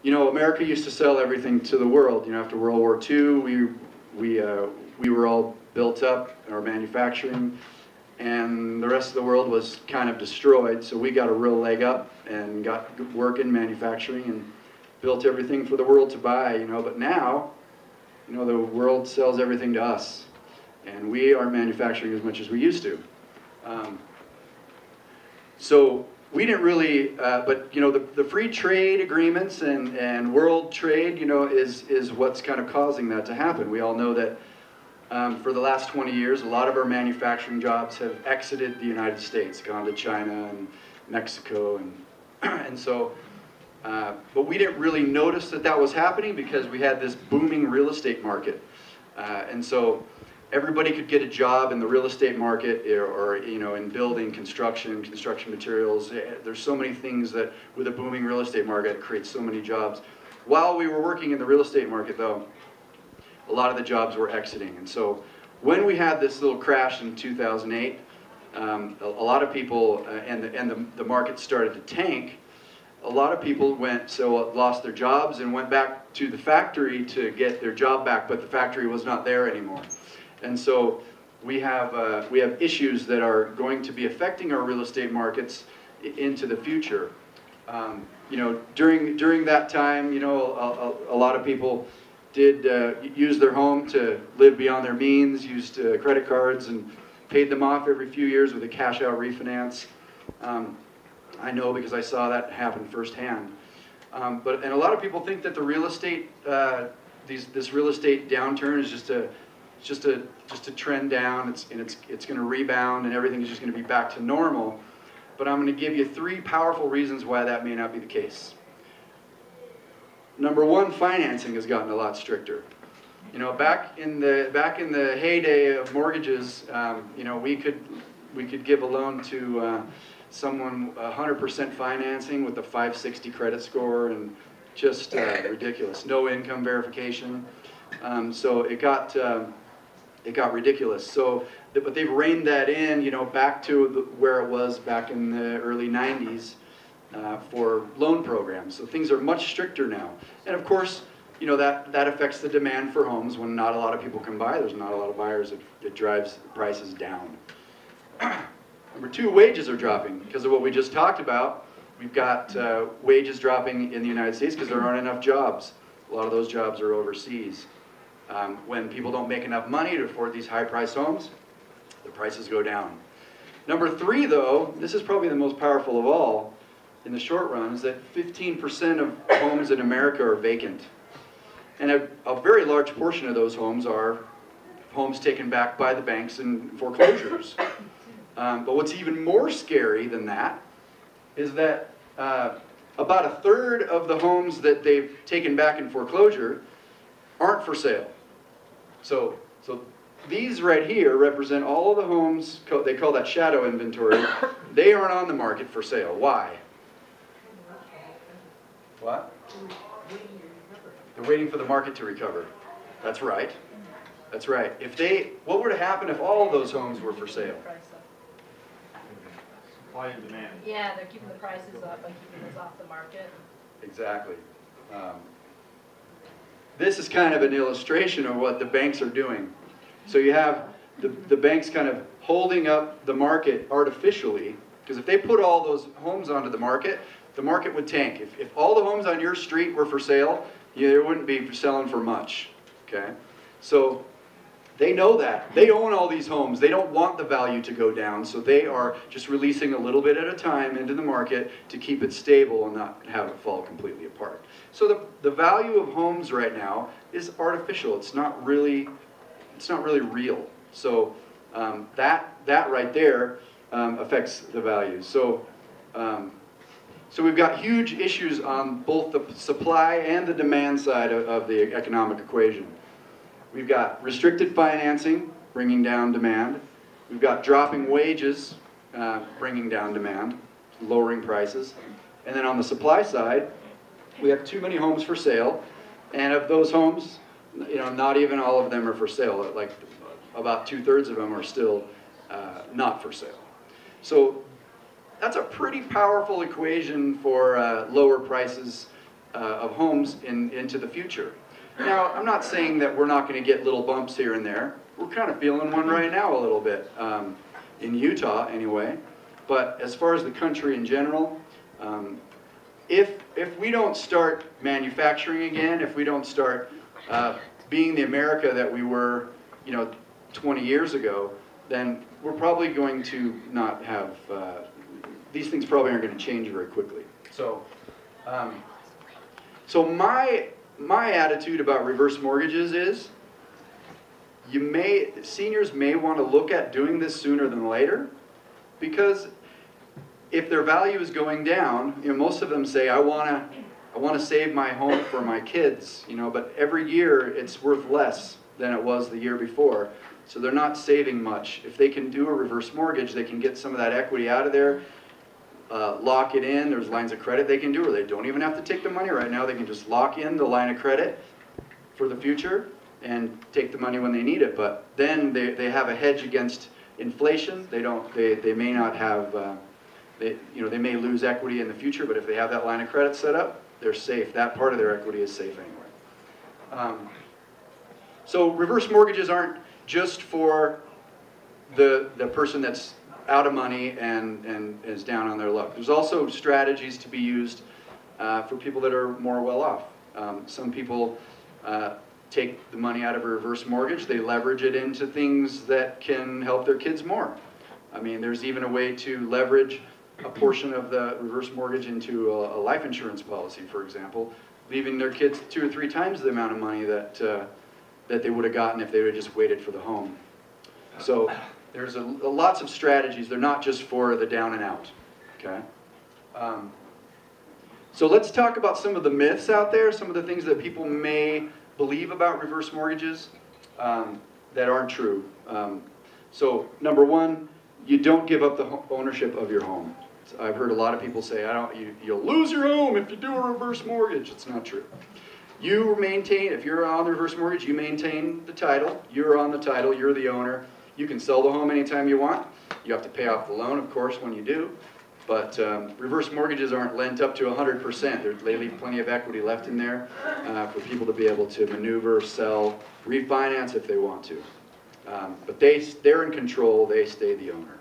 you know, America used to sell everything to the world. You know, after World War II, we were all built up, our manufacturing, and the rest of the world was kind of destroyed. So we got a real leg up and got working manufacturing and built everything for the world to buy. You know, but now, you know, the world sells everything to us, and we aren't manufacturing as much as we used to. So we didn't really, but you know, the free trade agreements and world trade, you know, is what's kind of causing that to happen. We all know that for the last 20 years, a lot of our manufacturing jobs have exited the United States, gone to China and Mexico, and so, but we didn't really notice that that was happening because we had this booming real estate market, and so everybody could get a job in the real estate market or you know, in building, construction materials. There's so many things that with a booming real estate market creates so many jobs. While we were working in the real estate market though, a lot of the jobs were exiting. And so when we had this little crash in 2008, a lot of people, and the market started to tank, a lot of people lost their jobs and went back to the factory to get their job back, but the factory was not there anymore. And so we have issues that are going to be affecting our real estate markets into the future. You know, during that time, you know, a lot of people did use their home to live beyond their means, used credit cards and paid them off every few years with a cash-out refinance. I know because I saw that happen firsthand. And a lot of people think that the real estate, this real estate downturn is just a trend down. It's going to rebound and everything is just going to be back to normal. But I'm going to give you 3 powerful reasons why that may not be the case. Number 1, financing has gotten a lot stricter. You know, back in the heyday of mortgages, you know, we could give a loan to someone 100% financing with a 560 credit score and just ridiculous. No income verification. So it got ridiculous. So, but they've reined that in, you know, back to where it was back in the early 90s for loan programs. So things are much stricter now. And of course, you know, that affects the demand for homes. When not a lot of people can buy, there's not a lot of buyers, it drives prices down. Number 2, wages are dropping because of what we just talked about. We've got wages dropping in the United States because there aren't enough jobs. A lot of those jobs are overseas. When people don't make enough money to afford these high-priced homes, the prices go down. Number 3, though, this is probably the most powerful of all in the short run, is that 15% of homes in America are vacant. And a very large portion of those homes are homes taken back by the banks in foreclosures. But what's even more scary than that is that about 1/3 of the homes that they've taken back in foreclosure aren't for sale. So these right here represent all of the homes, they call that shadow inventory. They aren't on the market for sale. Why? What? They're waiting for the market to recover. That's right. That's right. What would have happened if all of those homes were for sale? Supply and demand. Yeah, they're keeping the prices up by keeping those off the market. Exactly. This is kind of an illustration of what the banks are doing. So you have the banks kind of holding up the market artificially, because if they put all those homes onto the market would tank. If all the homes on your street were for sale, they wouldn't be selling for much. Okay? So they know that. They own all these homes. They don't want the value to go down, so they are just releasing a little bit at a time into the market to keep it stable and not have it fall completely apart. So the value of homes right now is artificial. It's not really real. So that right there affects the value. So we've got huge issues on both the supply and the demand side of the economic equation. We've got restricted financing, bringing down demand. We've got dropping wages, bringing down demand, lowering prices. And then on the supply side, we have too many homes for sale. And of those homes, you know, not even all of them are for sale. Like about 2/3 of them are still not for sale. So that's a pretty powerful equation for lower prices of homes into the future. Now, I'm not saying that we're not going to get little bumps here and there. We're kind of feeling one right now a little bit, in Utah anyway. But as far as the country in general, if we don't start manufacturing again, if we don't start being the America that we were, 20 years ago, then we're probably going to not have, these things probably aren't going to change very quickly. So, my attitude about reverse mortgages is, seniors may want to look at doing this sooner than later, because if their value is going down, most of them say, I want to save my home for my kids, but every year it's worth less than it was the year before. So they're not saving much. If they can do a reverse mortgage, they can get some of that equity out of there, lock it in. There's lines of credit they can do, or they don't even have to take the money right now. They can just lock in the line of credit for the future and take the money when they need it. But then they have a hedge against inflation. They may not have, they may lose equity in the future, but if they have that line of credit set up, they're safe. That part of their equity is safe anyway. So reverse mortgages aren't just for the person that's out of money and is down on their luck. There's also strategies to be used for people that are more well off. Some people take the money out of a reverse mortgage, they leverage it into things that can help their kids more. I mean, there's even a way to leverage a portion of the reverse mortgage into a life insurance policy, for example, leaving their kids 2 or 3 times the amount of money that they would have gotten if they would have just waited for the home. So there's lots of strategies. They're not just for the down and out. Okay. So let's talk about some of the myths out there, some of the things that people may believe about reverse mortgages that aren't true. So number one, you don't give up the ownership of your home. I've heard a lot of people say, you'll lose your home if you do a reverse mortgage. It's not true. You maintain, if you're on the reverse mortgage, you maintain the title. You're on the title, you're the owner. You can sell the home anytime you want. You have to pay off the loan, of course, when you do. But reverse mortgages aren't lent up to 100%. They leave plenty of equity left in there for people to be able to maneuver, sell, refinance if they want to. But they're in control, they stay the owner.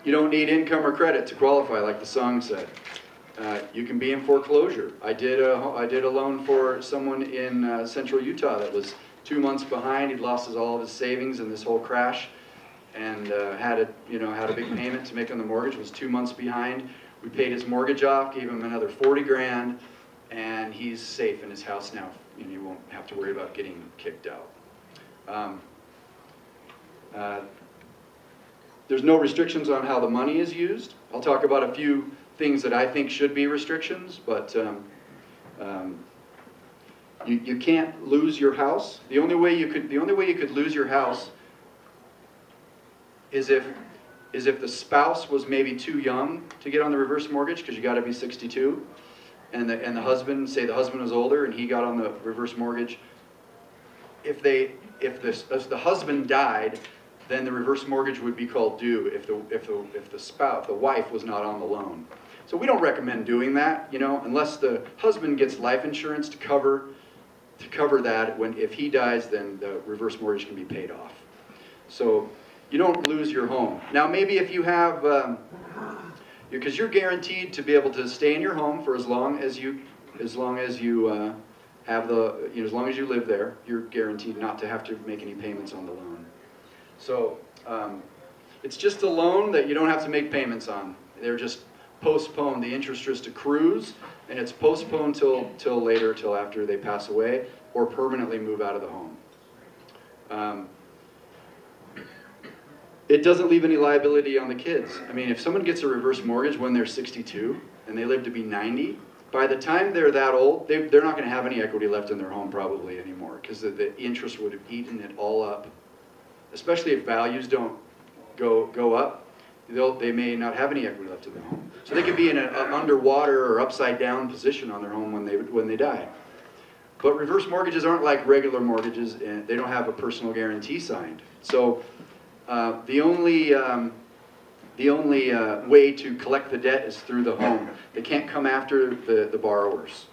You don't need income or credit to qualify, like the song said. You can be in foreclosure. I did a loan for someone in central Utah that was 2 months behind. He'd lost all of his savings in this whole crash, and had a big payment to make on the mortgage. Was 2 months behind. We paid his mortgage off, gave him another 40 grand, and he's safe in his house now. You won't have to worry about getting kicked out. There's no restrictions on how the money is used. I'll talk about a few things that I think should be restrictions, but you can't lose your house. The only way you could lose your house is if the spouse was maybe too young to get on the reverse mortgage, because you got to be 62, and the husband, say the husband was older and he got on the reverse mortgage. If the husband died, then the reverse mortgage would be called due if the wife was not on the loan. So we don't recommend doing that, unless the husband gets life insurance to cover that. If he dies, then the reverse mortgage can be paid off. So you don't lose your home. Now maybe if you have, because you're guaranteed to be able to stay in your home for as long as you have as long as you live there, you're guaranteed not to have to make any payments on the loan. So it's just a loan that you don't have to make payments on. They're just postponed. The interest just accrues, and it's postponed till later, till after they pass away or permanently move out of the home. It doesn't leave any liability on the kids. I mean, if someone gets a reverse mortgage when they're 62 and they live to be 90, by the time they're that old, they're not going to have any equity left in their home probably anymore, because the interest would have eaten it all up. Especially if values don't go up, they may not have any equity left in their home. So they could be in an underwater or upside down position on their home when they die. But reverse mortgages aren't like regular mortgages, and they don't have a personal guarantee signed. So the only way to collect the debt is through the home. They can't come after the borrowers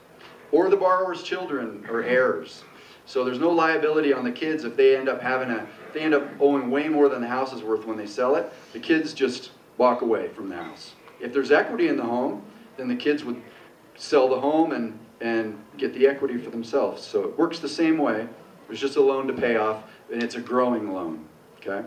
or the borrower's children or heirs. So there's no liability on the kids if they end up owing way more than the house is worth when they sell it. The kids just walk away from the house. If there's equity in the home, then the kids would sell the home and get the equity for themselves. So it works the same way. There's just a loan to pay off, and it's a growing loan. Okay.